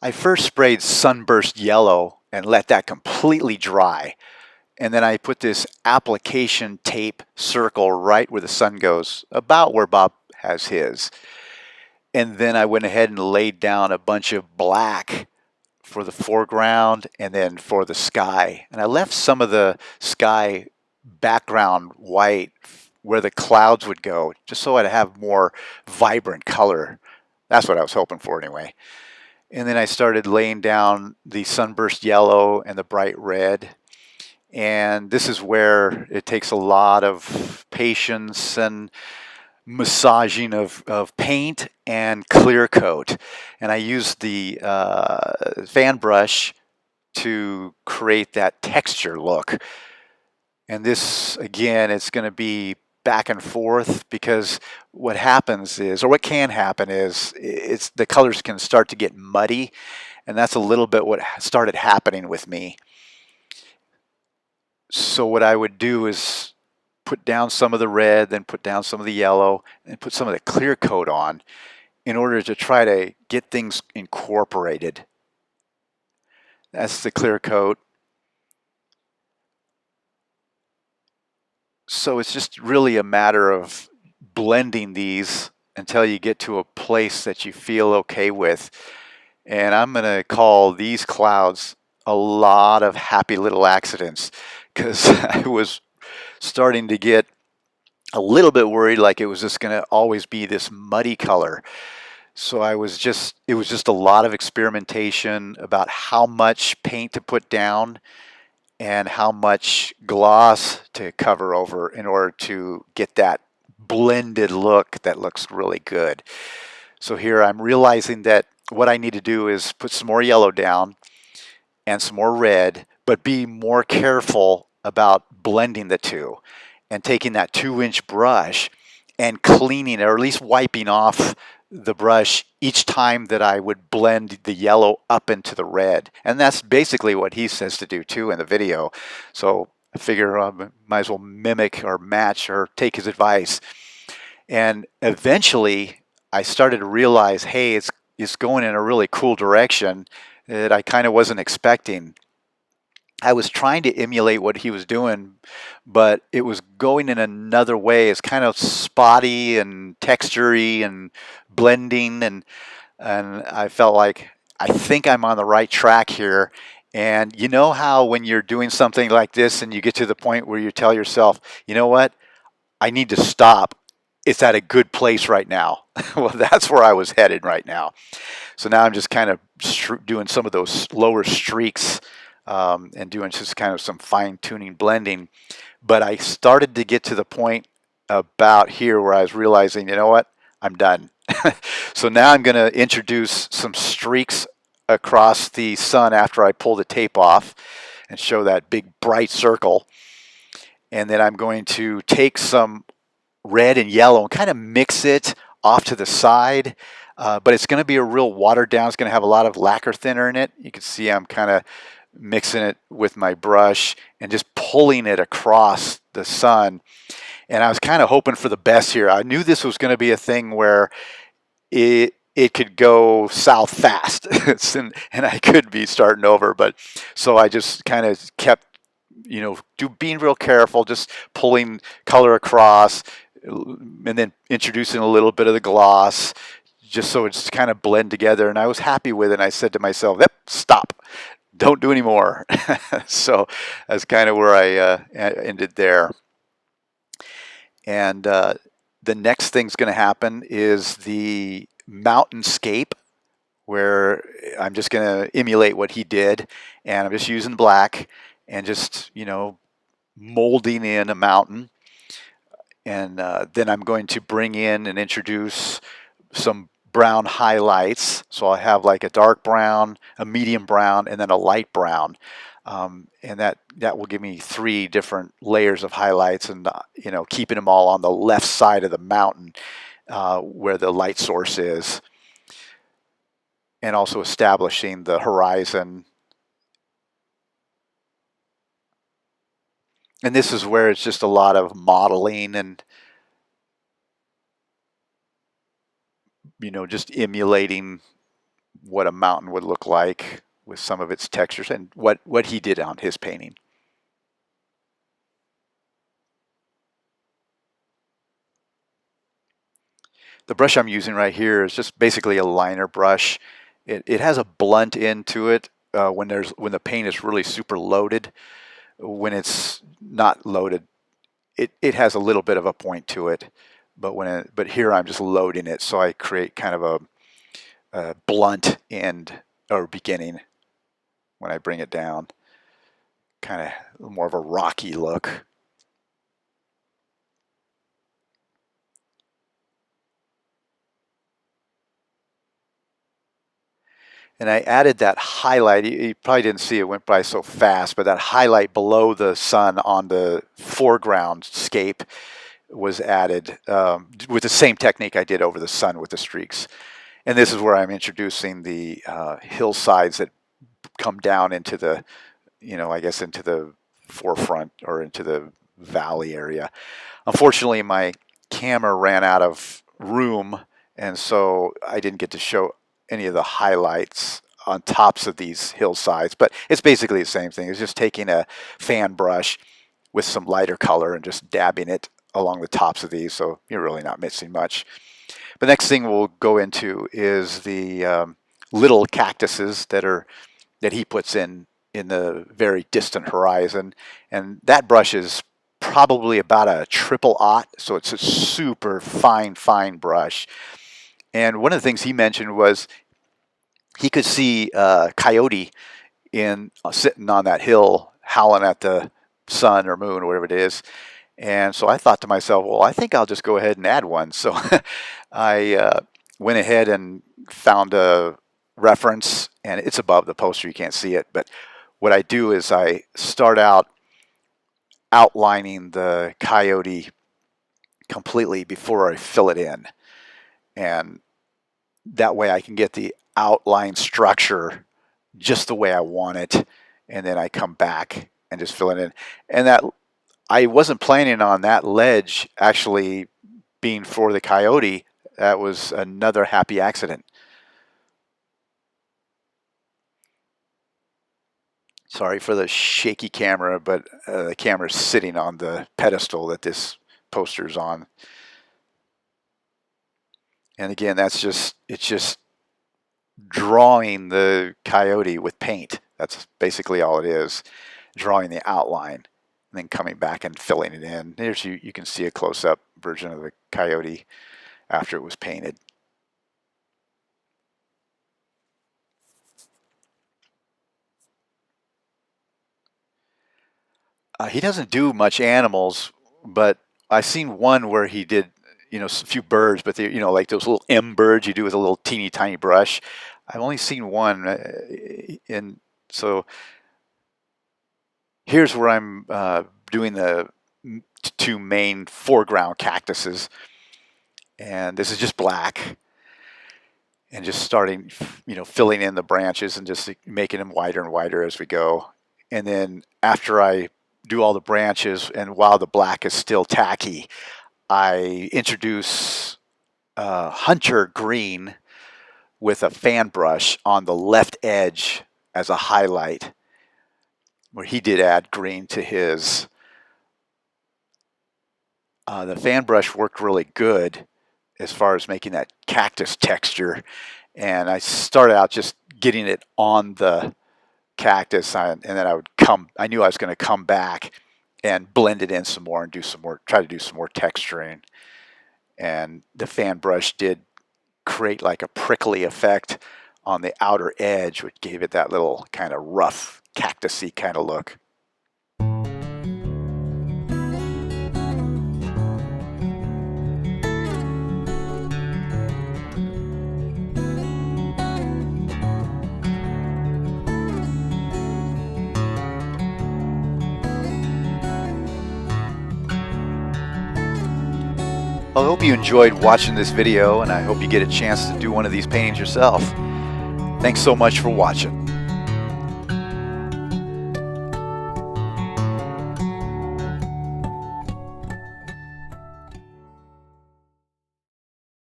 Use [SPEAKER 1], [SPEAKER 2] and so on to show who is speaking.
[SPEAKER 1] I first sprayed Sunburst yellow and let that completely dry. And then I put this application tape circle right where the sun goes, about where Bob has his. And then I went ahead and laid down a bunch of black for the foreground and then for the sky. And I left some of the sky background white where the clouds would go, just so I'd have more vibrant color. That's what I was hoping for anyway. And then I started laying down the sunburst yellow and the bright red. And this is where it takes a lot of patience and massaging of paint and clear coat. And I used the fan brush to create that texture look. And this, again, it's going to be back and forth because what happens is, or what can happen is, it's the colors can start to get muddy, and that's a little bit what started happening with me. So what I would do is put down some of the red, then put down some of the yellow, and put some of the clear coat on in order to try to get things incorporated. That's the clear coat. So it's just really a matter of blending these until you get to a place that you feel okay with. And I'm going to call these clouds a lot of happy little accidents because I was starting to get a little bit worried like it was just going to always be this muddy color. So it was just a lot of experimentation about how much paint to put down and how much gloss to cover over in order to get that blended look that looks really good. So here I'm realizing that what I need to do is put some more yellow down and some more red, but be more careful about blending the two and taking that 2-inch brush and cleaning or at least wiping off the brush each time that I would blend the yellow up into the red. And that's basically what he says to do too in the video. So I figure I might as well mimic or match or take his advice. And eventually I started to realize, hey, it's going in a really cool direction that I kind of wasn't expecting. I was trying to emulate what he was doing, but it was going in another way. It's kind of spotty and textury and blending, and I felt like I think I'm on the right track here. And you know how when you're doing something like this and you get to the point where you tell yourself, you know what, I need to stop. It's at a good place right now. Well, that's where I was headed right now. So now I'm just kind of doing some of those lower streaks and doing just kind of some fine tuning blending. But I started to get to the point about here where I was realizing, you know what, I'm done. So now I'm going to introduce some streaks across the sun after I pull the tape off and show that big bright circle. And then I'm going to take some red and yellow and kind of mix it off to the side. But it's going to be a real watered down. It's going to have a lot of lacquer thinner in it. You can see I'm kind of mixing it with my brush and just pulling it across the sun. And I was kind of hoping for the best here. I knew this was going to be a thing where it could go south fast and I could be starting over. But so I just kind of kept, being real careful, just pulling color across and then introducing a little bit of the gloss just so it's kind of blend together. And I was happy with it. And I said to myself, yep, stop. Don't do any more. So that's kind of where I ended there. And the next thing's going to happen is the mountainscape, where I'm just going to emulate what he did. And I'm just using black and just, molding in a mountain. And then I'm going to bring in and introduce some brown highlights. So I have like a dark brown, a medium brown, and then a light brown. And that will give me 3 different layers of highlights and, keeping them all on the left side of the mountain where the light source is. And also establishing the horizon. And this is where it's just a lot of modeling and, just emulating what a mountain would look like with some of its textures and what he did on his painting. The brush I'm using right here is just basically a liner brush. It has a blunt end to it when the paint is really super loaded. When it's not loaded, it has a little bit of a point to it. But here I'm just loading it, so I create kind of a blunt end or beginning when I bring it down. Kind of more of a rocky look. And I added that highlight. You probably didn't see it, went by so fast, but that highlight below the sun on the foreground scape was added with the same technique I did over the sun with the streaks. And this is where I'm introducing the hillsides that come down into the, I guess into the forefront or into the valley area. Unfortunately, my camera ran out of room, and so I didn't get to show any of the highlights on tops of these hillsides, but it's basically the same thing. It's just taking a fan brush with some lighter color and just dabbing it along the tops of these, so you're really not missing much. The next thing we'll go into is the little cactuses that he puts in the very distant horizon, and that brush is probably about a 0.00, so it's a super fine brush. And one of the things he mentioned was he could see a coyote sitting on that hill howling at the sun or moon or whatever it is. And so I thought to myself, well, I think I'll just go ahead and add one. So I went ahead and found a reference, and it's above the poster. You can't see it. But what I do is I start out outlining the coyote completely before I fill it in. And that way I can get the outline structure just the way I want it. And then I come back and just fill it in. And that I wasn't planning on that ledge actually being for the coyote. That was another happy accident. Sorry for the shaky camera, but the camera's sitting on the pedestal that this poster's on. And again, it's just drawing the coyote with paint. That's basically all it is, drawing the outline and then coming back and filling it in. There's you can see a close-up version of the coyote after it was painted. He doesn't do much animals, but I've seen one where he did, a few birds, but they, like those little M birds you do with a little teeny tiny brush. I've only seen one, and so here's where I'm doing the two main foreground cactuses, and this is just black, and just starting, filling in the branches and just making them wider and wider as we go. And then after I do all the branches, and while the black is still tacky, I introduce hunter green with a fan brush on the left edge as a highlight, where he did add green to his. The fan brush worked really good as far as making that cactus texture, and I started out just getting it on the cactus, and then I knew I was going to come back and blend it in some more and try to do some more texturing. And the fan brush did create like a prickly effect on the outer edge, which gave it that little kind of rough cactusy kind of look. I hope you enjoyed watching this video, and I hope you get a chance to do one of these paintings yourself. Thanks so much for watching.